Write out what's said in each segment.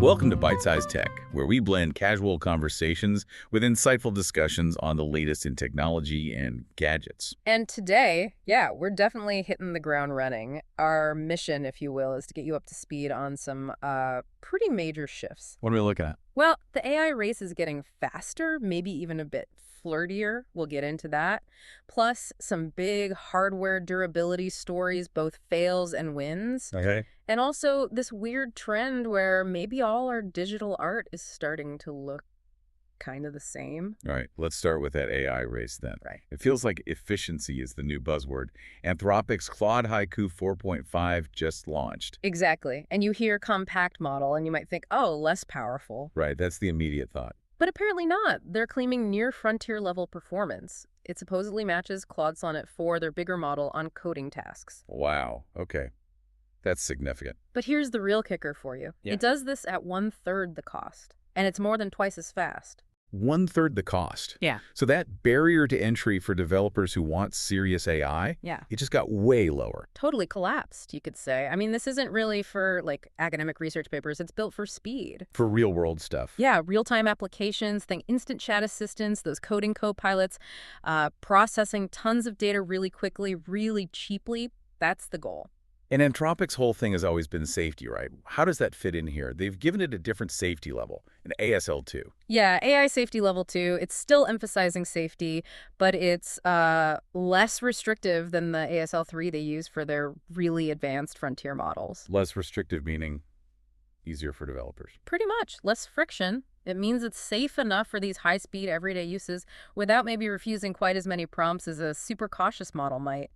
Welcome to Byte-Sized Tech, where we blend casual conversations with insightful discussions on the latest in technology and gadgets. And today, we're definitely hitting the ground running. Our mission, if you will, is to get you up to speed on some pretty major shifts. What are we looking at? Well, the AI race is getting faster, maybe even a bit flirtier. We'll get into that. Plus, some big hardware durability stories, both fails and wins. Okay. And also this weird trend where maybe all our digital art is starting to look kind of the same. All right, let's start with that AI race then. Right. It feels like efficiency is the new buzzword. Anthropic's Claude Haiku 4.5 just launched. Exactly. And you hear compact model and you might think, oh, less powerful. Right, that's the immediate thought. But apparently not. They're claiming near frontier level performance. It supposedly matches Claude Sonnet 4, their bigger model, on coding tasks. Wow, okay. That's significant. But here's the real kicker for you. Yeah. It does this at 1/3 the cost. And it's more than twice as fast. 1/3 the cost. Yeah. So that barrier to entry for developers who want serious AI, it just got way lower. Totally collapsed, you could say. I mean, this isn't really for, academic research papers. It's built for speed. For real-world stuff. Yeah, real-time applications, think instant chat assistants, those coding co-pilots, processing tons of data really quickly, really cheaply. That's the goal. And Anthropic's whole thing has always been safety, right? How does that fit in here? They've given it a different safety level, an ASL2. Yeah, AI safety level 2. It's still emphasizing safety, but it's less restrictive than the ASL3 they use for their really advanced frontier models. Less restrictive meaning easier for developers. Pretty much. Less friction. It means it's safe enough for these high-speed everyday uses without maybe refusing quite as many prompts as a super cautious model might.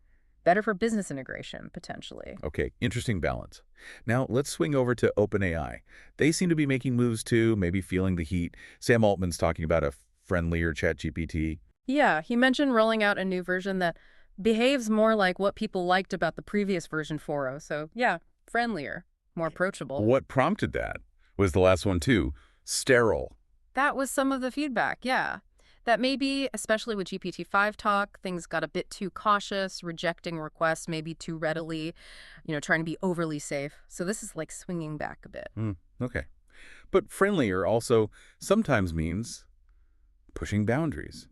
Better for business integration, potentially. Okay, interesting balance. Now, let's swing over to OpenAI. They seem to be making moves too, maybe feeling the heat. Sam Altman's talking about a friendlier ChatGPT. Yeah, he mentioned rolling out a new version that behaves more like what people liked about the previous version 4.0. So, yeah, friendlier, more approachable. What prompted that was the last one too, sterile. That was some of the feedback, yeah. That maybe, especially with GPT-5 talk, things got a bit too cautious, rejecting requests maybe too readily, trying to be overly safe. So this is like swinging back a bit. Okay. But friendlier also sometimes means pushing boundaries.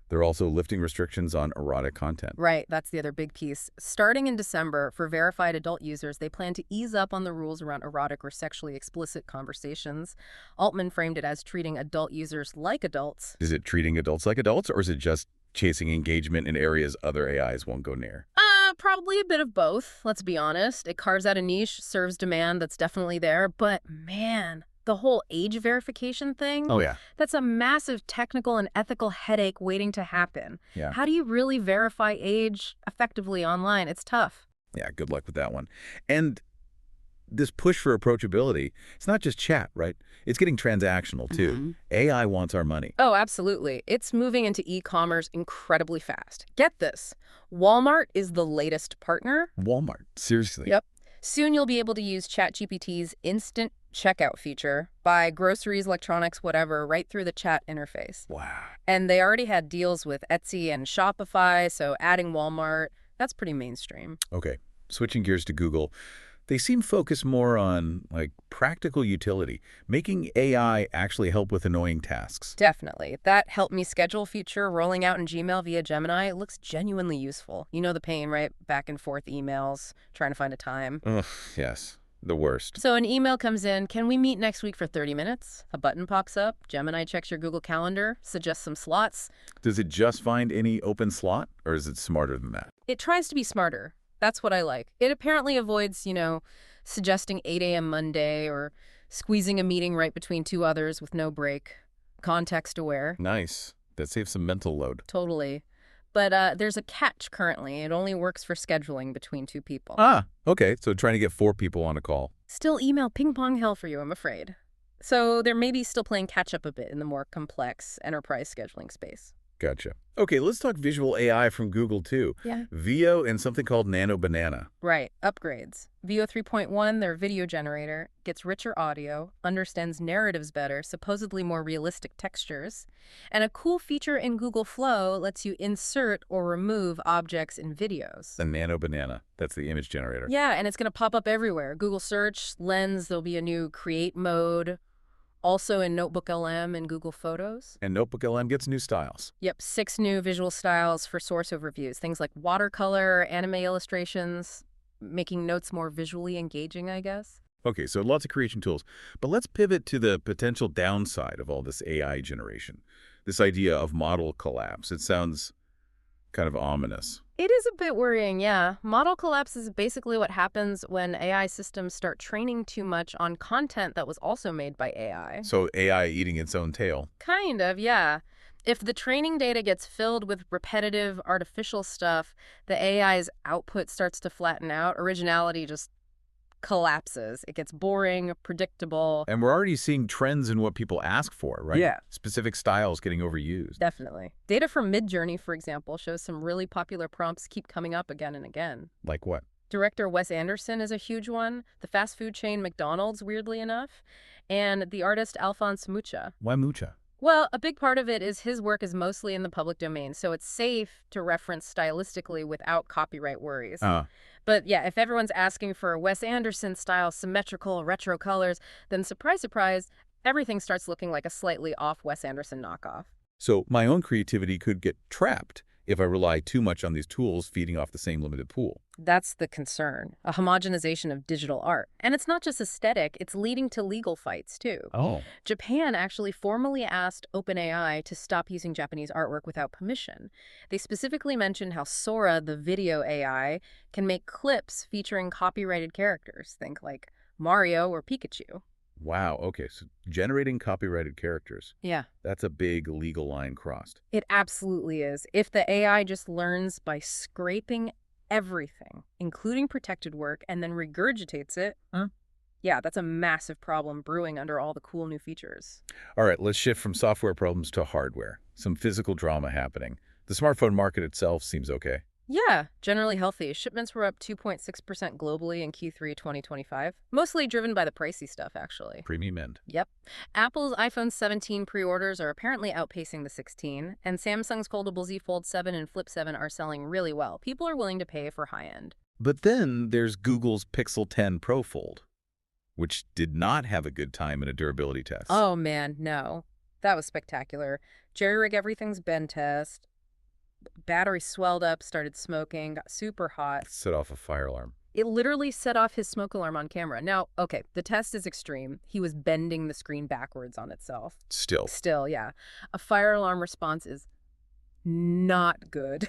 They're also lifting restrictions on erotic content. Right, that's the other big piece. Starting in December, for verified adult users, they plan to ease up on the rules around erotic or sexually explicit conversations. Altman framed it as treating adult users like adults. Is it treating adults like adults, or is it just chasing engagement in areas other AIs won't go near? Probably a bit of both, let's be honest. It carves out a niche, serves demand that's definitely there, but man, the whole age verification thing? Oh, yeah. That's a massive technical and ethical headache waiting to happen. Yeah. How do you really verify age effectively online? It's tough. Yeah, good luck with that one. And this push for approachability, it's not just chat, right? It's getting transactional, too. AI wants our money. Oh, absolutely. It's moving into e-commerce incredibly fast. Get this. Walmart is the latest partner. Walmart? Seriously? Yep. Soon you'll be able to use ChatGPT's instant checkout feature, buy groceries, electronics, whatever, right through the chat interface. Wow. And they already had deals with Etsy and Shopify, so adding Walmart, that's pretty mainstream. Okay, switching gears to Google. They seem focused more on, practical utility, making AI actually help with annoying tasks. Definitely. That help me schedule feature rolling out in Gmail via Gemini looks genuinely useful. You know the pain, right? Back and forth emails, trying to find a time. Ugh, yes. The worst. So an email comes in, can we meet next week for 30 minutes? A button pops up, Gemini checks your Google Calendar, suggests some slots. Does it just find any open slot, or is it smarter than that? It tries to be smarter. That's what I like. It apparently avoids, suggesting 8 a.m. Monday or squeezing a meeting right between two others with no break. Context aware. Nice. That saves some mental load. Totally. But there's a catch currently. It only works for scheduling between two people. Ah, okay. So trying to get 4 people on a call. Still email ping-pong hell for you, I'm afraid. So they're maybe still playing catch-up a bit in the more complex enterprise scheduling space. Gotcha. Okay, let's talk visual AI from Google, too. Yeah. Veo and something called Nano Banana. Right, upgrades. Veo 3.1, their video generator, gets richer audio, understands narratives better, supposedly more realistic textures, and a cool feature in Google Flow lets you insert or remove objects in videos. The Nano Banana. That's the image generator. Yeah, and it's going to pop up everywhere. Google Search, Lens, there'll be a new Create mode, also in Notebook LM and Google Photos. And Notebook LM gets new styles. Yep, 6 new visual styles for source overviews. Things like watercolor, anime illustrations, making notes more visually engaging, I guess. Okay, so lots of creation tools. But let's pivot to the potential downside of all this AI generation. This idea of model collapse. It sounds kind of ominous. It is a bit worrying, yeah. Model collapse is basically what happens when AI systems start training too much on content that was also made by AI. So AI eating its own tail. Kind of, yeah. If the training data gets filled with repetitive, artificial stuff, the AI's output starts to flatten out. Originality just collapses. It gets boring, predictable. And we're already seeing trends in what people ask for, right? Yeah. Specific styles getting overused. Definitely. Data from Midjourney, for example, shows some really popular prompts keep coming up again and again. Like what? Director Wes Anderson is a huge one, the fast food chain McDonald's, weirdly enough, and the artist Alphonse Mucha. Why Mucha? Well, a big part of it is his work is mostly in the public domain, so it's safe to reference stylistically without copyright worries. But yeah, if everyone's asking for Wes Anderson-style symmetrical retro colors, then surprise, surprise, everything starts looking like a slightly off Wes Anderson knockoff. So my own creativity could get trapped if I rely too much on these tools feeding off the same limited pool. That's the concern, a homogenization of digital art. And it's not just aesthetic, it's leading to legal fights, too. Oh. Japan actually formally asked OpenAI to stop using Japanese artwork without permission. They specifically mentioned how Sora, the video AI, can make clips featuring copyrighted characters. Think like Mario or Pikachu. Wow, okay, so generating copyrighted characters. Yeah. That's a big legal line crossed. It absolutely is. If the AI just learns by scraping everything, including protected work, and then regurgitates it, yeah, that's a massive problem brewing under all the cool new features. All right, let's shift from software problems to hardware. Some physical drama happening. The smartphone market itself seems okay. Yeah, generally healthy. Shipments were up 2.6% globally in Q3 2025, mostly driven by the pricey stuff, actually. Premium end. Yep. Apple's iPhone 17 pre-orders are apparently outpacing the 16, and Samsung's foldable Z Fold 7 and Flip 7 are selling really well. People are willing to pay for high-end. But then there's Google's Pixel 10 Pro Fold, which did not have a good time in a durability test. Oh, man, no. That was spectacular. Jerry-rig everything's bend test. Battery swelled up, started smoking, got super hot. Set off a fire alarm. It literally set off his smoke alarm on camera. Now, okay, the test is extreme. He was bending the screen backwards on itself. Still, yeah. A fire alarm response is not good.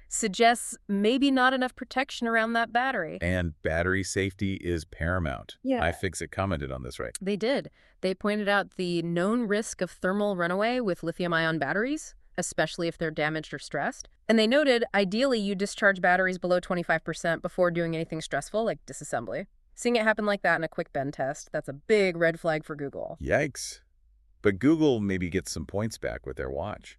Suggests maybe not enough protection around that battery. And battery safety is paramount. Yeah. iFixit commented on this, right? They did. They pointed out the known risk of thermal runaway with lithium-ion batteries, especially if they're damaged or stressed. And they noted, ideally, you discharge batteries below 25% before doing anything stressful, like disassembly. Seeing it happen like that in a quick bend test, that's a big red flag for Google. Yikes. But Google maybe gets some points back with their watch.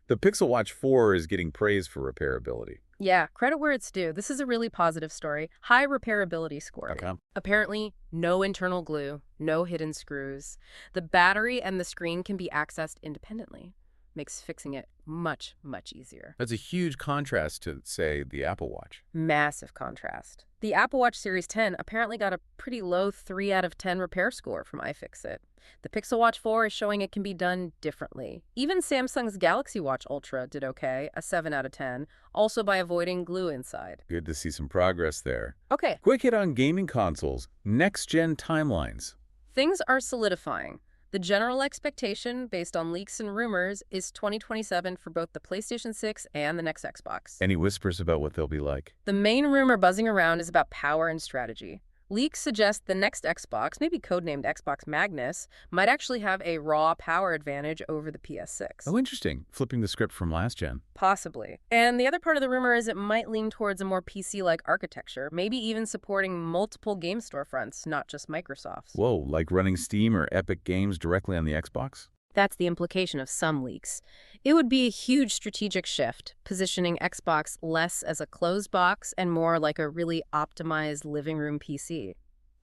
The Pixel Watch 4 is getting praise for repairability. Yeah, credit where it's due. This is a really positive story. High repairability score. Okay. Apparently, no internal glue, no hidden screws. The battery and the screen can be accessed independently. Makes fixing it much, much easier. That's a huge contrast to, say, the Apple Watch. Massive contrast. The Apple Watch Series 10 apparently got a pretty low 3 out of 10 repair score from iFixit. The Pixel Watch 4 is showing it can be done differently. Even Samsung's Galaxy Watch Ultra did okay, a 7 out of 10, also by avoiding glue inside. Good to see some progress there. Okay. Quick hit on gaming consoles. Next-gen timelines. Things are solidifying. The general expectation, based on leaks and rumors, is 2027 for both the PlayStation 6 and the next Xbox. Any whispers about what they'll be like? The main rumor buzzing around is about power and strategy. Leaks suggest the next Xbox, maybe codenamed Xbox Magnus, might actually have a raw power advantage over the PS6. Oh, interesting. Flipping the script from last gen. Possibly. And the other part of the rumor is it might lean towards a more PC-like architecture, maybe even supporting multiple game storefronts, not just Microsoft's. Whoa, like running Steam or Epic Games directly on the Xbox? That's the implication of some leaks. It would be a huge strategic shift, positioning Xbox less as a closed box and more like a really optimized living room PC.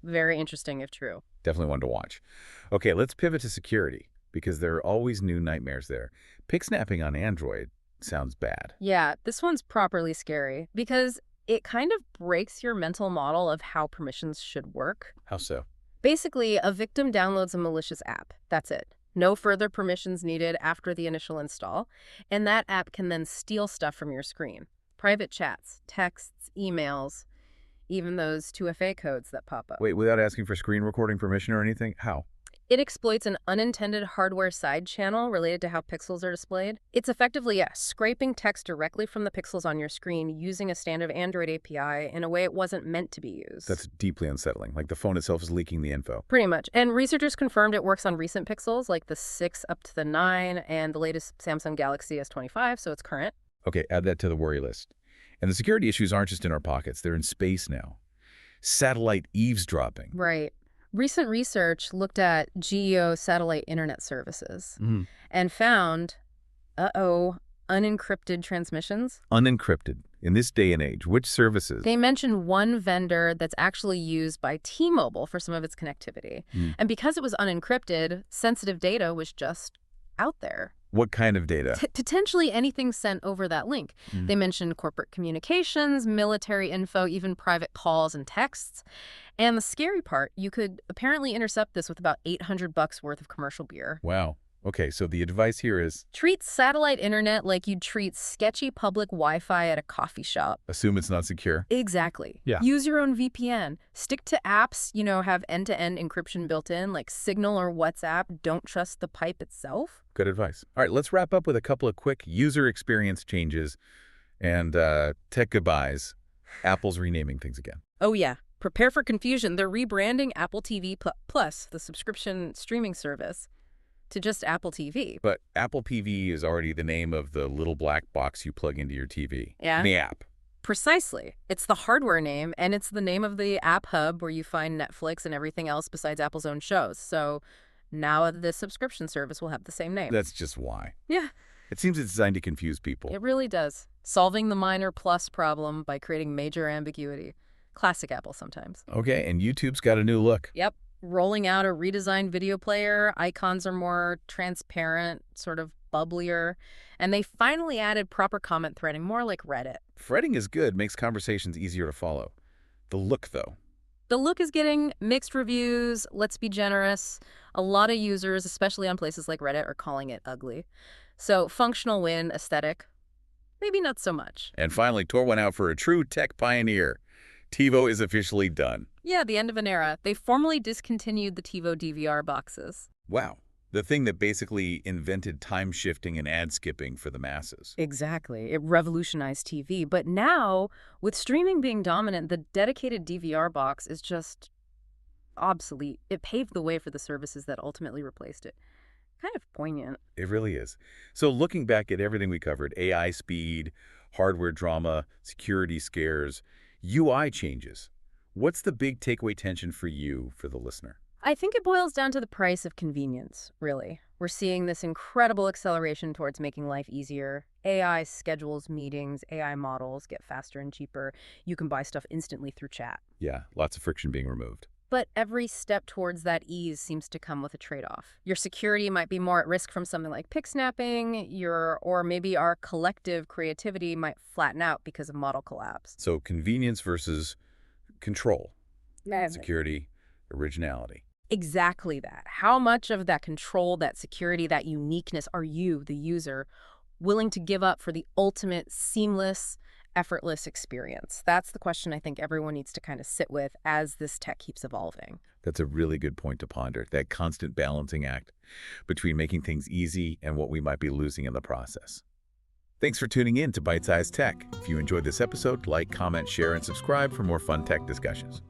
Very interesting if true. Definitely one to watch. Okay, let's pivot to security, because there are always new nightmares there. Pic snapping on Android sounds bad. Yeah, this one's properly scary because it kind of breaks your mental model of how permissions should work. How so? Basically, a victim downloads a malicious app. That's it. No further permissions needed after the initial install, and that app can then steal stuff from your screen. Private chats, texts, emails, even those 2FA codes that pop up. Wait, without asking for screen recording permission or anything? How? It exploits an unintended hardware side channel related to how pixels are displayed. It's effectively, scraping text directly from the pixels on your screen using a standard Android API in a way it wasn't meant to be used. That's deeply unsettling. Like the phone itself is leaking the info. Pretty much. And researchers confirmed it works on recent pixels, like the 6 up to the 9 and the latest Samsung Galaxy S25, so it's current. Okay, add that to the worry list. And the security issues aren't just in our pockets. They're in space now. Satellite eavesdropping. Right. Recent research looked at GEO satellite internet services and found, unencrypted transmissions. Unencrypted. In this day and age, which services? They mentioned one vendor that's actually used by T-Mobile for some of its connectivity. And because it was unencrypted, sensitive data was just out there. What kind of data? Potentially anything sent over that link. They mentioned corporate communications, military info, even private calls and texts. And the scary part, you could apparently intercept this with about $800 worth of commercial gear. Wow. Okay, so the advice here is... treat satellite internet like you'd treat sketchy public Wi-Fi at a coffee shop. assume it's not secure. Exactly. Yeah. Use your own VPN. Stick to apps, have end-to-end encryption built in, like Signal or WhatsApp. Don't trust the pipe itself. Good advice. All right, let's wrap up with a couple of quick user experience changes and tech goodbyes. Apple's renaming things again. Oh, yeah. Prepare for confusion. They're rebranding Apple TV Plus, the subscription streaming service, to just Apple TV. But Apple TV is already the name of the little black box you plug into your TV. Yeah. The app. Precisely. It's the hardware name, and it's the name of the app hub where you find Netflix and everything else besides Apple's own shows. So now the subscription service will have the same name. That's just why. Yeah. It seems it's designed to confuse people. It really does. Solving the minor plus problem by creating major ambiguity. Classic Apple sometimes. Okay, and YouTube's got a new look. Yep. Rolling out a redesigned video player. Icons are more transparent, sort of bubblier. And they finally added proper comment threading, more like Reddit. Threading is good, makes conversations easier to follow. The look, though. The look is getting mixed reviews. Let's be generous. A lot of users, especially on places like Reddit, are calling it ugly. So functional win, aesthetic, maybe not so much. And finally, Tor went out for a true tech pioneer. TiVo is officially done. Yeah, the end of an era. They formally discontinued the TiVo DVR boxes. Wow. The thing that basically invented time shifting and ad skipping for the masses. Exactly. It revolutionized TV. But now, with streaming being dominant, the dedicated DVR box is just obsolete. It paved the way for the services that ultimately replaced it. Kind of poignant. It really is. So looking back at everything we covered, AI speed, hardware drama, security scares, UI changes, what's the big takeaway tension for you, for the listener? I think it boils down to the price of convenience, really. We're seeing this incredible acceleration towards making life easier. AI schedules meetings, AI models get faster and cheaper. You can buy stuff instantly through chat. Yeah, lots of friction being removed. But every step towards that ease seems to come with a trade-off. Your security might be more at risk from something like pic snapping, or maybe our collective creativity might flatten out because of model collapse. So convenience versus control, security, originality. Exactly that. How much of that control, that security, that uniqueness are you, the user, willing to give up for the ultimate seamless, effortless experience? That's the question I think everyone needs to kind of sit with as this tech keeps evolving. That's a really good point to ponder, that constant balancing act between making things easy and what we might be losing in the process. Thanks for tuning in to Byte-Sized Tech. If you enjoyed this episode, like, comment, share, and subscribe for more fun tech discussions.